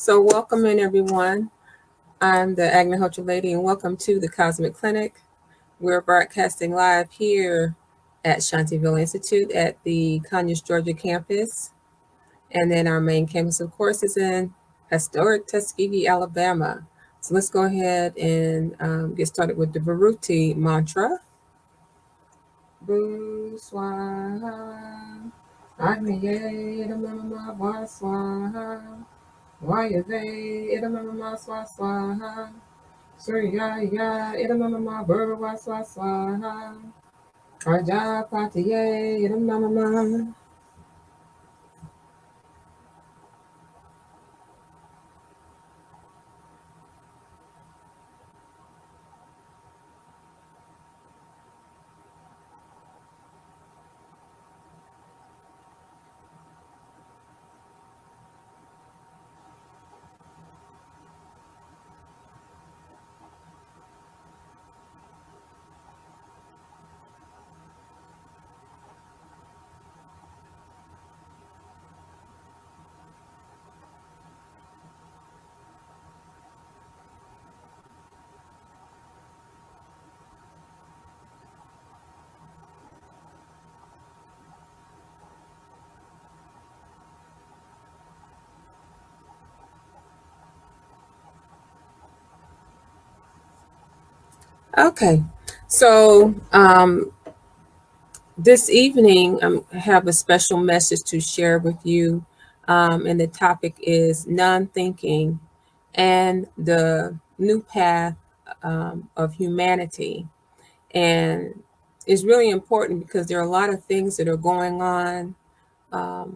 So welcome in everyone. I'm the Agnihotra lady and welcome to the Cosmic Clinic. We're broadcasting live here at Shantyville Institute at the Conyers, Georgia campus. And then our main campus, of course, is in historic Tuskegee, Alabama. So let's go ahead and get started with the Viruti mantra. Boo Swaha, Agnihotra Swaha. Vayave idamama swaha. Surya idamama burva swaha. Prajapatiye idamama. Okay, so this evening I have a special message to share with you, and the topic is non-thinking and the new path of humanity. And it's really important because there are a lot of things that are going on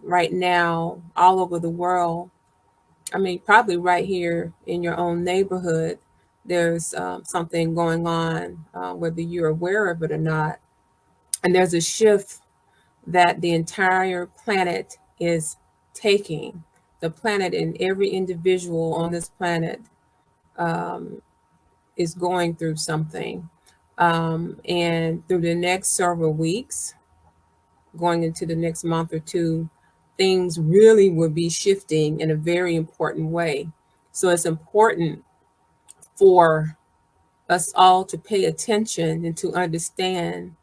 right now all over the world. I mean, probably right here in your own neighborhood, there's something going on, whether you're aware of it or not. And there's a shift that the entire planet is taking. The planet and every individual on this planet um, is going through something. And through the next several weeks, going into the next month or two, things really will be shifting in a very important way. So it's important for us all to pay attention and to understand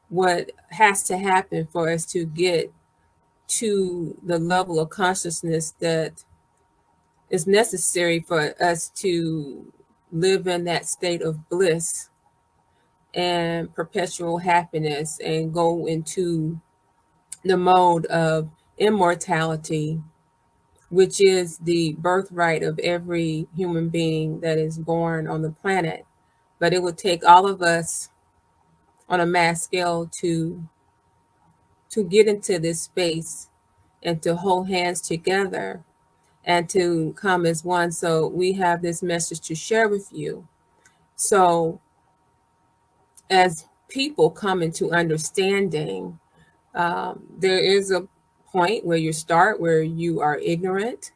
what has to happen for us to get to the level of consciousness that is necessary for us to live in that state of bliss and perpetual happiness and go into the mode of immortality, which is the birthright of every human being that is born on the planet. But it would take all of us on a mass scale to get into this space and to hold hands together and to come as one. So we have this message to share with you. So as people come into understanding, there is a point where you start where you are ignorant,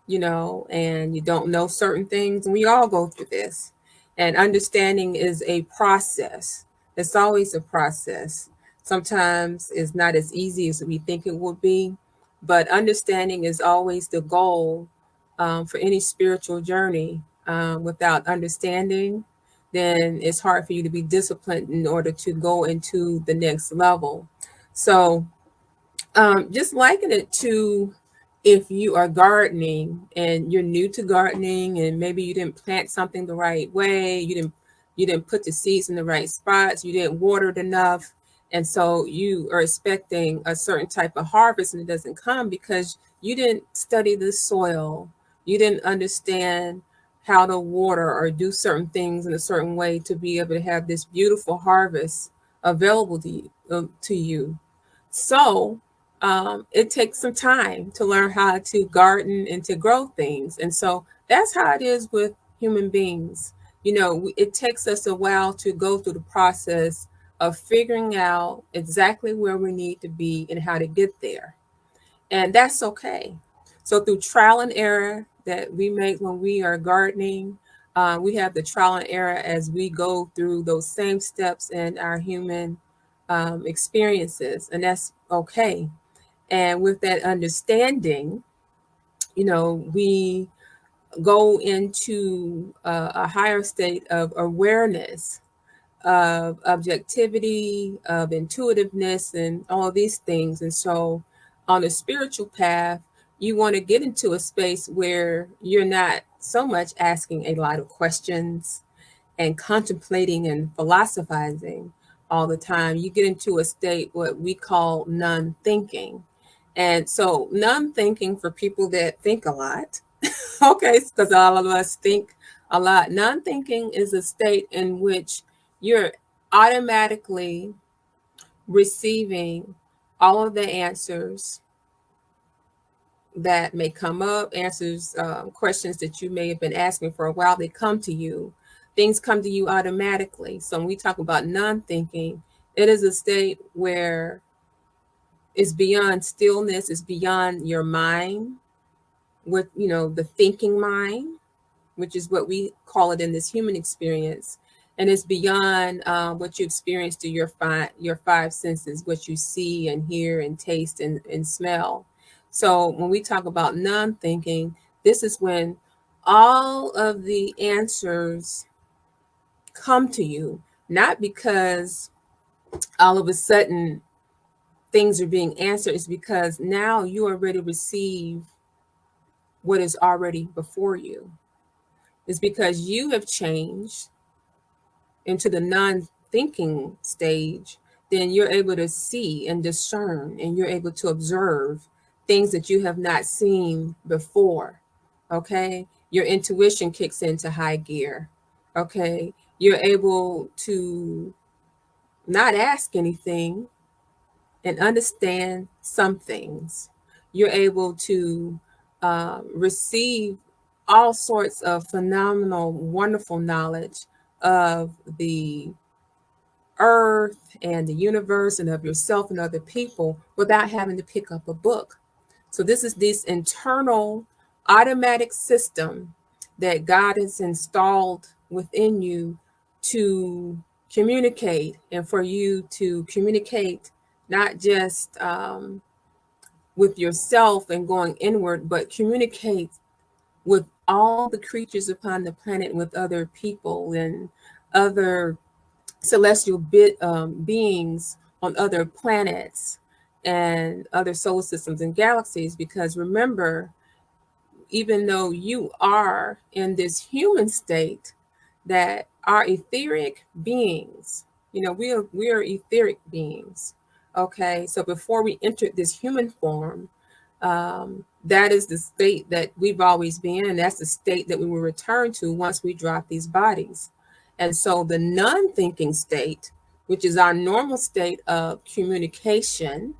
and you don't know certain things. And we all go through this. And understanding is a process. It's always a process. Sometimes it's not as easy as we think it would be, but understanding is always the goal for any spiritual journey. Without understanding, then it's hard for you to be disciplined in order to go into the next level. So just liken it to if you are gardening and you're new to gardening and maybe you didn't plant something the right way, you didn't put the seeds in the right spots, you didn't water it enough, and so you are expecting a certain type of harvest and it doesn't come because you didn't study the soil, you didn't understand how to water or do certain things in a certain way to be able to have this beautiful harvest available to you. So it takes some time to learn how to garden and to grow things. And so that's how it is with human beings. It takes us a while to go through the process of figuring out exactly where we need to be and how to get there. And that's okay. So through trial and error that we make when we are gardening, we have the trial and error as we go through those same steps in our human experiences, and that's okay. And with that understanding, we go into a higher state of awareness, of objectivity, of intuitiveness, and all of these things. And so, on a spiritual path, you want to get into a space where you're not so much asking a lot of questions and contemplating and philosophizing all the time. You get into a state what we call non-thinking. And so non-thinking, for people that think a lot, okay, because all of us think a lot. Non-thinking is a state in which you're automatically receiving all of the answers that may come up, answers, questions that you may have been asking for a while. They come to you. Things come to you automatically. So when we talk about non-thinking, it is a state where it's beyond stillness, it's beyond your mind, with the thinking mind, which is what we call it in this human experience, and it's beyond what you experience through your five senses, what you see and hear and taste and smell. So when we talk about non-thinking, this is when all of the answers come to you, not because all of a sudden things are being answered. It's because now you already receive what is already before you. It's because you have changed into the non-thinking stage. Then you're able to see and discern, and you're able to observe things that you have not seen before. Okay, your intuition kicks into high gear. Okay, you're able to not ask anything and understand some things. You're able to receive all sorts of phenomenal, wonderful knowledge of the earth and the universe and of yourself and other people without having to pick up a book. So this is this internal automatic system that God has installed within you to communicate, and for you to communicate not just with yourself and going inward, but communicate with all the creatures upon the planet, with other people and other celestial beings on other planets and other solar systems and galaxies. Because remember, even though you are in this human state, that are etheric beings, we are etheric beings. Okay, so before we entered this human form, that is the state that we've always been, and that's the state that we will return to once we drop these bodies. And so the non-thinking state, which is our normal state of communication,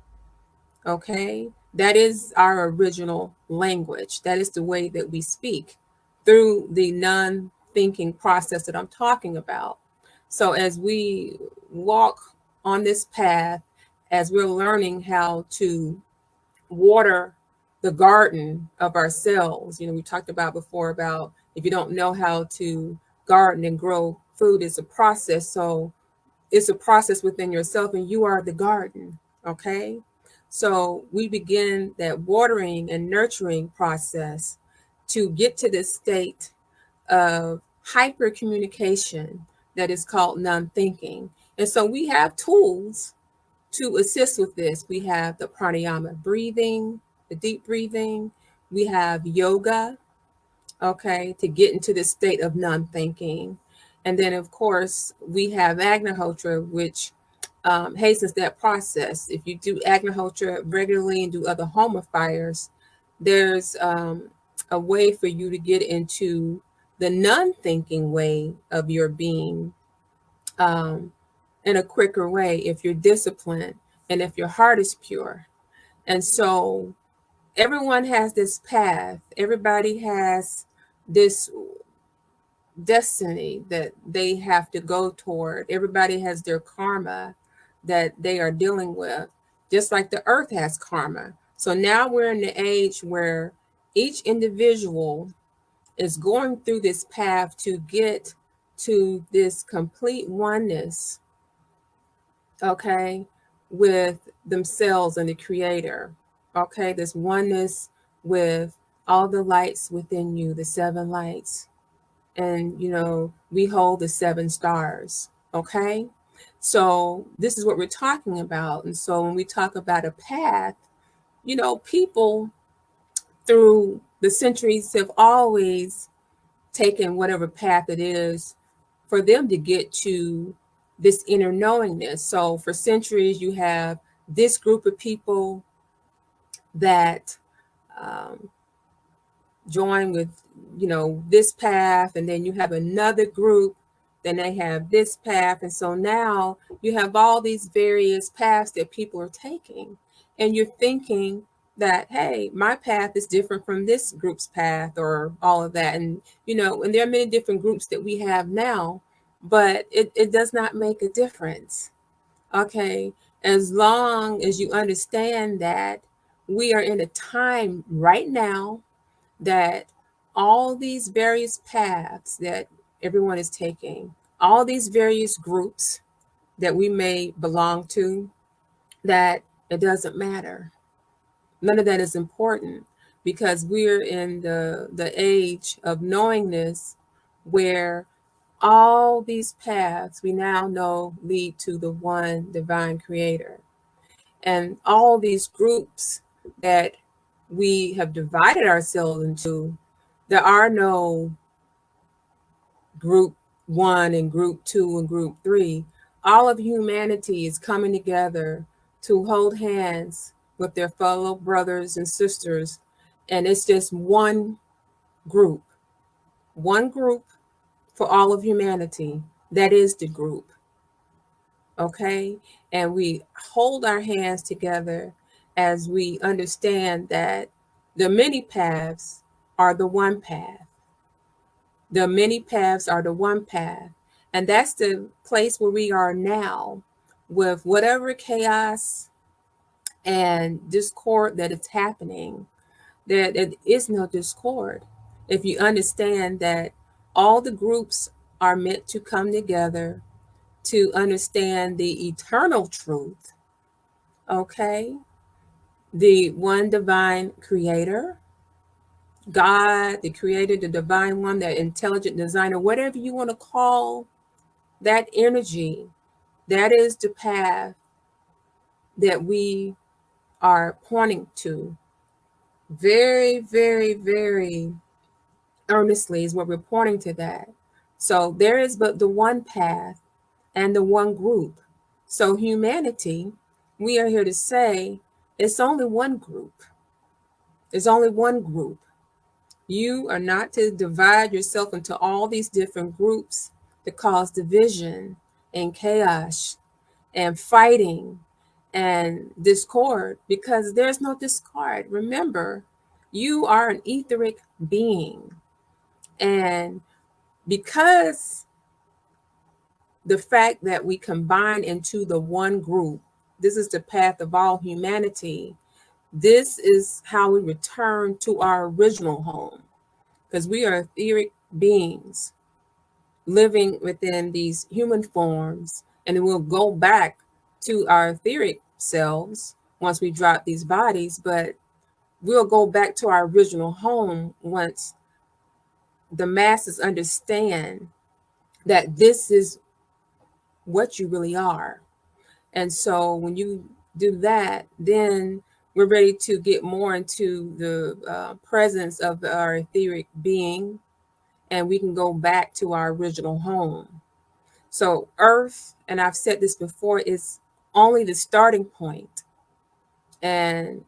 okay, that is our original language. That is the way that we speak, through the non-thinking process that I'm talking about. So as we walk on this path, as we're learning how to water the garden of ourselves. We talked about before about, if you don't know how to garden and grow food, it's a process. So it's a process within yourself, and you are the garden. Okay. So we begin that watering and nurturing process to get to this state of hyper communication that is called non-thinking. And so we have tools to assist with this. We have the pranayama breathing, the deep breathing. We have yoga, okay, to get into this state of non-thinking. And then, of course, we have Agnihotra, which hastens that process. If you do Agnihotra regularly and do other homa fires, there's a way for you to get into the non-thinking way of your being, in a quicker way, if you're disciplined and if your heart is pure. And so everyone has this path. Everybody has this destiny that they have to go toward. Everybody has their karma that they are dealing with, just like the earth has karma. So now we're in the age where each individual is going through this path to get to this complete oneness, okay, with themselves and the creator. Okay, this oneness with all the lights within you, the 7 lights. And, we hold the 7 stars. Okay. So this is what we're talking about. And so when we talk about a path, people through the centuries have always taken whatever path it is for them to get to this inner knowingness. So for centuries, you have this group of people that um, join with, this path, and then you have another group, then they have this path. And so now you have all these various paths that people are taking, and you're thinking that, hey, my path is different from this group's path, or all of that. And, and there are many different groups that we have now, but it does not make a difference. Okay. As long as you understand that we are in a time right now that all these various paths that everyone is taking, all these various groups that we may belong to, that it doesn't matter. None of that is important, because we're in the age of knowingness, where all these paths we now know lead to the one divine creator. And all these groups that we have divided ourselves into, there are no group 1 and group 2 and group 3. All of humanity is coming together to hold hands with their fellow brothers and sisters. And it's just one group for all of humanity. That is the group. Okay. And we hold our hands together as we understand that the many paths are the one path. The many paths are the one path. And that's the place where we are now, with whatever chaos and discord that is happening. There is no discord. If you understand that all the groups are meant to come together to understand the eternal truth, okay? The one divine creator, God, the creator, the divine one, the intelligent designer, whatever you want to call that energy, that is the path that we are pointing to. Very, very, very earnestly is what we're pointing to that. So there is but the one path and the one group. So humanity, we are here to say, it's only one group. There's only one group. You are not to divide yourself into all these different groups to cause division and chaos and fighting and discord, because there's no discord. Remember, you are an etheric being. And because the fact that we combine into the one group, this is the path of all humanity. This is how we return to our original home, because we are etheric beings living within these human forms, and then we'll go back to our etheric selves once we drop these bodies, but we'll go back to our original home once the masses understand that this is what you really are. And so when you do that, then we're ready to get more into the presence of our etheric being, and we can go back to our original home. So Earth, and I've said this before, is only the starting point. And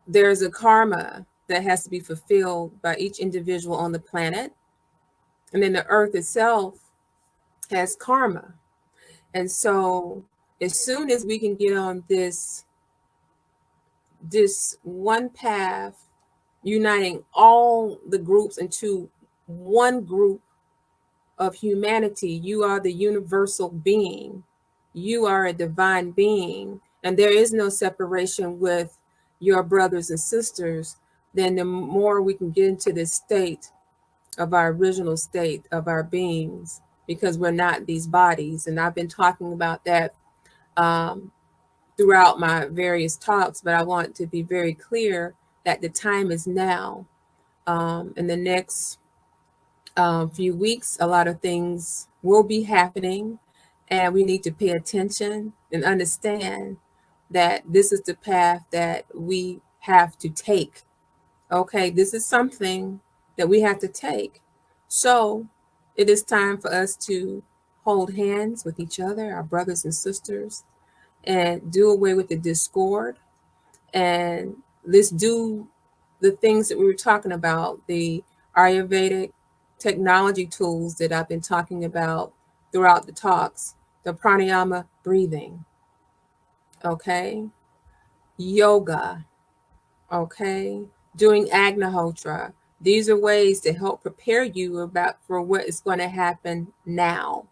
there's a karma that has to be fulfilled by each individual on the planet. And then the Earth itself has karma. And so as soon as we can get on this one path, uniting all the groups into one group of humanity, you are the universal being. You are a divine being, and there is no separation with your brothers and sisters. Then the more we can get into this state of our original state of our beings, because we're not these bodies. And I've been talking about that throughout my various talks, but I want to be very clear that the time is now. In the next few weeks, a lot of things will be happening, and we need to pay attention and understand that this is the path that we have to take. Okay, this is something that we have to take. So it is time for us to hold hands with each other, our brothers and sisters, and do away with the discord. And let's do the things that we were talking about, the Ayurvedic technology tools that I've been talking about throughout the talks, the pranayama breathing, okay? Yoga, okay? Doing Agnihotra. These are ways to help prepare you about for what is going to happen now.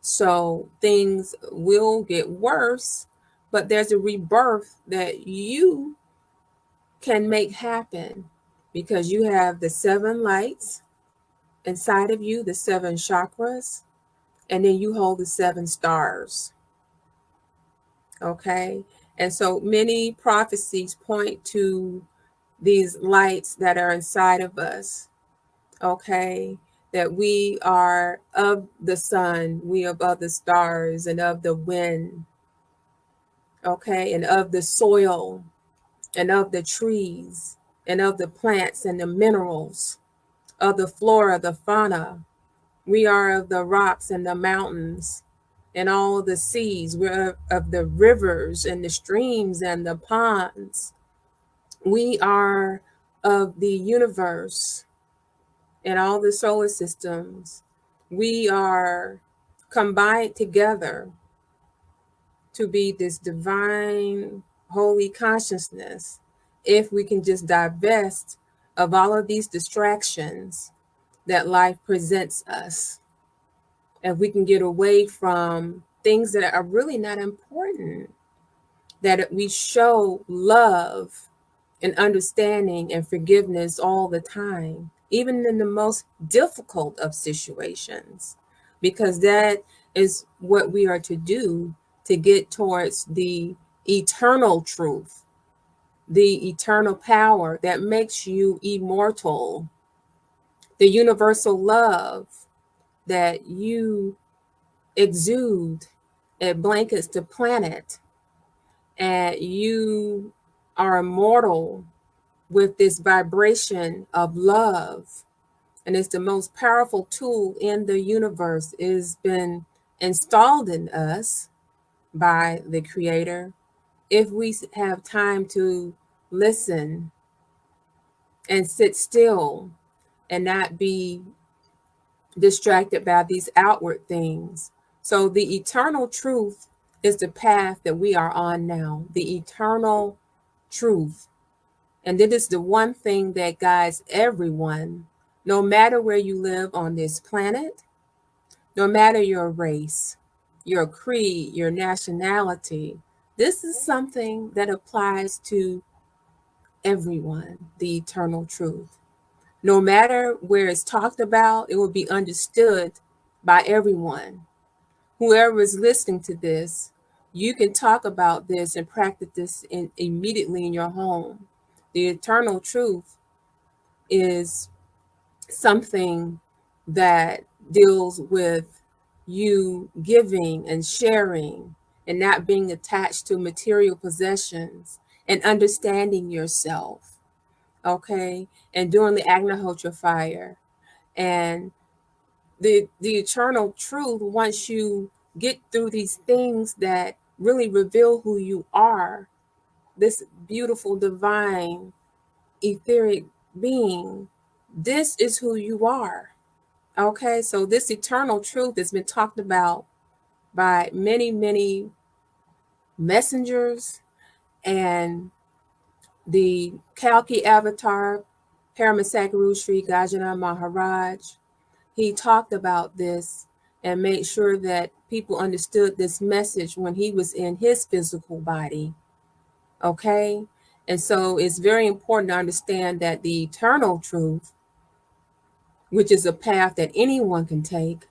So things will get worse, but there's a rebirth that you can make happen because you have the 7 lights inside of you, the 7 chakras, and then you hold the 7 stars. Okay. And so many prophecies point to these lights that are inside of us. Okay. That we are of the sun, we are of the stars, and of the wind. Okay. And of the soil, and of the trees, and of the plants and the minerals, of the flora, the fauna. We are of the rocks and the mountains and all the seas. We're of the rivers and the streams and the ponds. We are of the universe and all the solar systems. We are combined together to be this divine, holy consciousness. If we can just divest of all of these distractions that life presents us, if we can get away from things that are really not important, that we show love and understanding and forgiveness all the time, even in the most difficult of situations, because that is what we are to do to get towards the eternal truth, the eternal power that makes you immortal, the universal love that you exude. It blankets the planet, and you are immortal with this vibration of love. And it's the most powerful tool in the universe. It has been installed in us by the Creator. If we have time to listen and sit still and not be distracted by these outward things. So the eternal truth is the path that we are on now, the eternal truth. And it is the one thing that guides everyone, no matter where you live on this planet, no matter your race, your creed, your nationality. This is something that applies to everyone, the eternal truth. No matter where it's talked about, it will be understood by everyone. Whoever is listening to this, you can talk about this and practice this immediately in your home. The eternal truth is something that deals with you giving and sharing and not being attached to material possessions and understanding yourself, okay? And doing the Agnihotra fire. And the eternal truth, once you get through these things that really reveal who you are, this beautiful, divine, etheric being, this is who you are. Okay, so this eternal truth has been talked about by many, many messengers, and the Kalki avatar, Paramasakaru Sri Gajana Maharaj, he talked about this and made sure that people understood this message when he was in his physical body. Okay, and so it's very important to understand that the eternal truth, which is a path that anyone can take,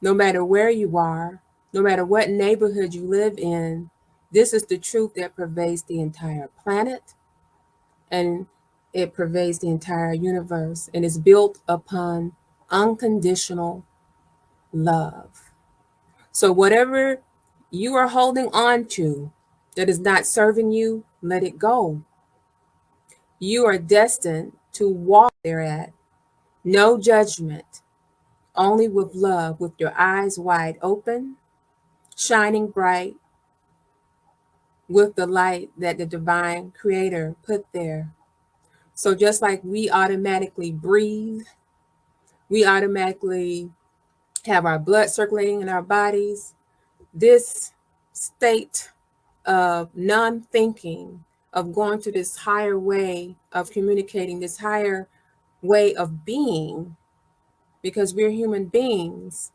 no matter where you are, no matter what neighborhood you live in, this is the truth that pervades the entire planet and it pervades the entire universe and is built upon unconditional love. So whatever you are holding on to that is not serving you, let it go. You are destined to walk thereat. No judgment, only with love, with your eyes wide open, shining bright with the light that the divine creator put there. So just like we automatically breathe, we automatically have our blood circulating in our bodies, this state of non-thinking, of going to this higher way of communicating, this higher way of being, because we're human beings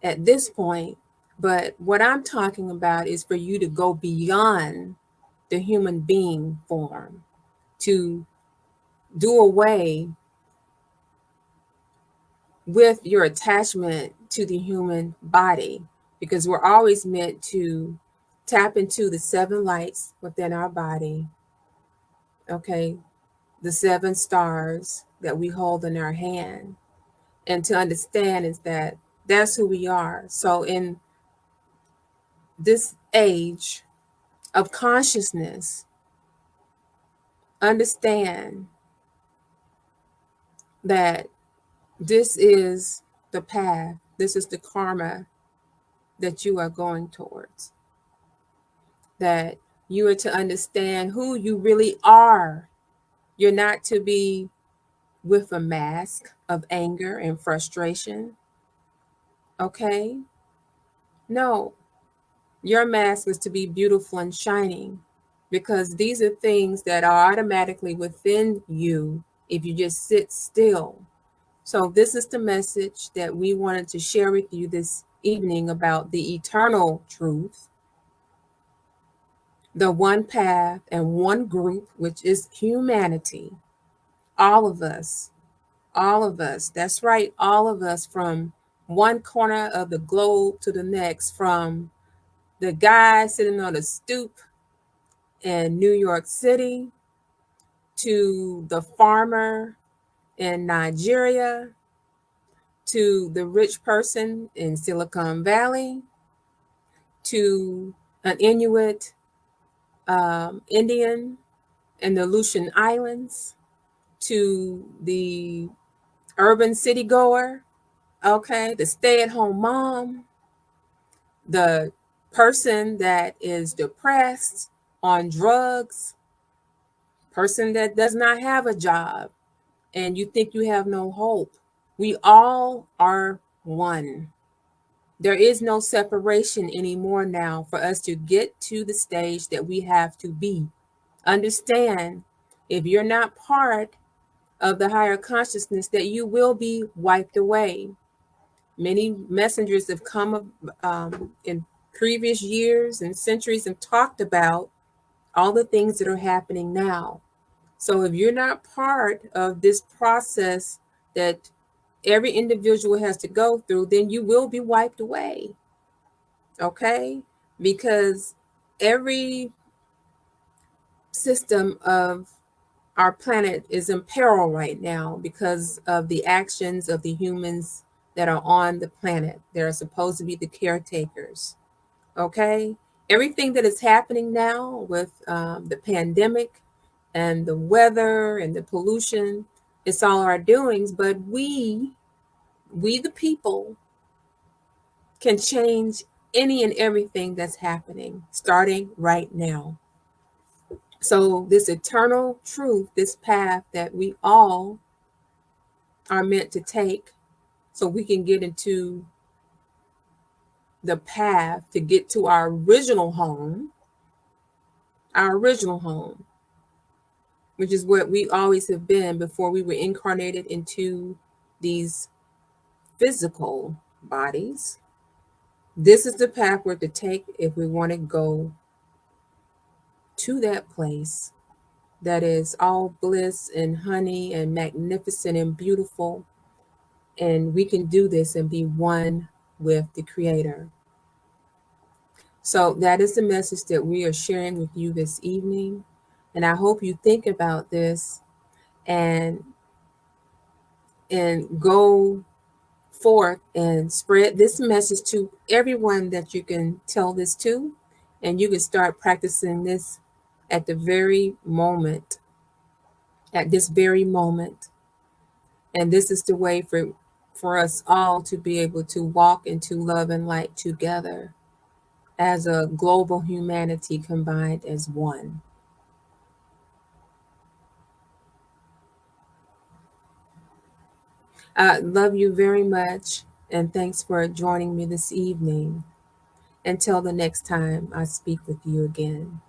at this point. But what I'm talking about is for you to go beyond the human being form, to do away with your attachment to the human body, because we're always meant to tap into the 7 lights within our body, okay? The 7 stars that we hold in our hand. And to understand is that that's who we are. So in this age of consciousness, understand that this is the path, this is the karma that you are going towards. That you are to understand who you really are. You're not to be with a mask of anger and frustration, okay? No, your mask is to be beautiful and shining, because these are things that are automatically within you if you just sit still. So this is the message that we wanted to share with you this evening about the eternal truth, the one path and one group, which is humanity. All of us, that's right, all of us, from one corner of the globe to the next, from the guy sitting on a stoop in New York City to the farmer in Nigeria to the rich person in Silicon Valley to an Inuit Indian in the Aleutian Islands to the urban city goer, okay, the stay-at-home mom, the person that is depressed, on drugs, person that does not have a job, and you think you have no hope. We all are one. There is no separation anymore now for us to get to the stage that we have to be. Understand, if you're not part of the higher consciousness, that you will be wiped away. Many messengers have come in previous years and centuries and talked about all the things that are happening now. So if you're not part of this process that every individual has to go through, then you will be wiped away. Okay? Because every system of our planet is in peril right now because of the actions of the humans that are on the planet. They're supposed to be the caretakers. Okay? Everything that is happening now with the pandemic and the weather and the pollution, it's all our doings, but we the people, can change any and everything that's happening starting right now. So this eternal truth, this path that we all are meant to take, so we can get into the path to get to our original home, which is what we always have been before we were incarnated into these physical bodies. This is the path we're to take if we want to go to that place that is all bliss and honey and magnificent and beautiful. And we can do this and be one with the Creator. So that is the message that we are sharing with you this evening. And I hope you think about this and go forth and spread this message to everyone that you can tell this to, and you can start practicing this at the very moment, at this very moment. And this is the way for us all to be able to walk into love and light together as a global humanity combined as one. I love you very much, and thanks for joining me this evening. Until the next time I speak with you again.